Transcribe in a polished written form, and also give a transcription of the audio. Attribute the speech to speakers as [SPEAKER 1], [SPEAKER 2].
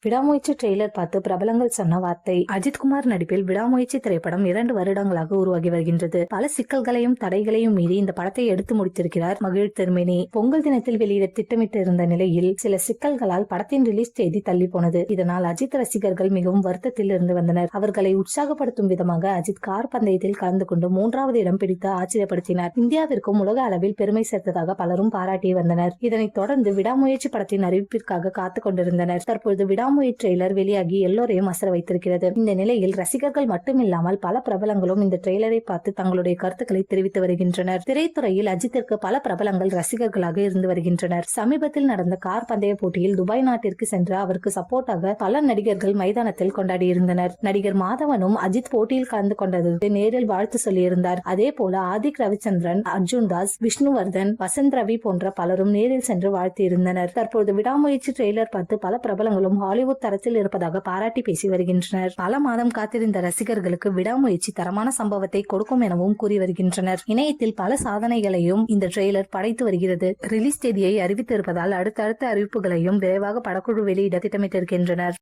[SPEAKER 1] விடாமுயற்சி ட்ரெய்லர் பார்த்து பிரபலங்கள் சொன்ன வார்த்தை. அஜித்குமார் நடிப்பில் விடாமுயற்சி திரைப்படம் 2 வருடங்களாக உருவாகி வருகின்றது. பல சிக்கல்களையும் தடைகளையும் மீறி இந்த படத்தை எடுத்து முடித்திருக்கிறார் மகிழ் திருமேனி. பொங்கல் தினத்தில் வெளியிட திட்டமிட்டு இருந்த நிலையில் சில சிக்கல்களால் படத்தின் ரிலீஸ் தேதி தள்ளி போனது. இதனால் அஜித் ரசிகர்கள் மிகவும் வருத்தத்தில் இருந்து வந்தனர். அவர்களை உற்சாகப்படுத்தும் விதமாக அஜித் கார் பந்தயத்தில் கலந்து கொண்டு 3வது இடம் பிடித்து ஆச்சரியப்படுத்தினார். இந்தியாவிற்கும் உலக அளவில் பெருமை சேர்த்ததாக பலரும் பாராட்டி வந்தனர். இதனைத் தொடர்ந்து விடாமுயற்சி படத்தின் அறிவிப்பிற்காக காத்துக் கொண்டிருந்தனர். தற்பொழுது விடாமுயற்சி ட்ரெய்லர் வெளியாகி எல்லோரையும் அசர வைத்திருக்கிறது. இந்த நிலையில் ரசிகர்கள் மட்டுமில்லாமல் பல பிரபலங்களும் இந்த ட்ரெய்லரை பார்த்து தங்களுடைய கருத்துக்களை தெரிவித்து வருகின்றனர். திரைத்துறையில் அஜித்திற்கு பல பிரபலங்கள் ரசிகர்களாக இருந்து வருகின்றனர். சமீபத்தில் நடந்த கார் பந்தய போட்டியில் துபாய் நாட்டிற்கு சென்று அவருக்கு சப்போர்ட்டாக பல நடிகர்கள் மைதானத்தில் கொண்டாடி இருந்தனர். நடிகர் மாதவனும் அஜித் போட்டியில் கலந்து கொண்டதற்கு நேரில் வாழ்த்து சொல்லியிருந்தார். அதே போல ஆதிக் ரவிச்சந்திரன், அர்ஜுன் தாஸ், விஷ்ணுவர்தன், வசந்த் ரவி போன்ற பலரும் நேரில் சென்று வாழ்த்தி இருந்தனர். தற்போது விடாமுயற்சி ட்ரெய்லர் பார்த்து பல பிரபலங்களும் ஹாலிவுட் தரத்தில் இருப்பதாக பாராட்டி பேசி வருகின்றனர். பல மாதம் காத்திருந்த ரசிகர்களுக்கு விடாமுயற்சி தரமான சம்பவத்தை கொடுக்கும் எனவும் கூறி வருகின்றனர். இணையத்தில் பல சாதனைகளையும் இந்த ட்ரெய்லர் படைத்து வருகிறது. ரிலீஸ் தேதியை அறிவித்திருப்பதால் அடுத்தடுத்த அறிவிப்புகளையும் விரைவாக படக்குழு வெளியிட திட்டமிட்டிருக்கின்றனர்.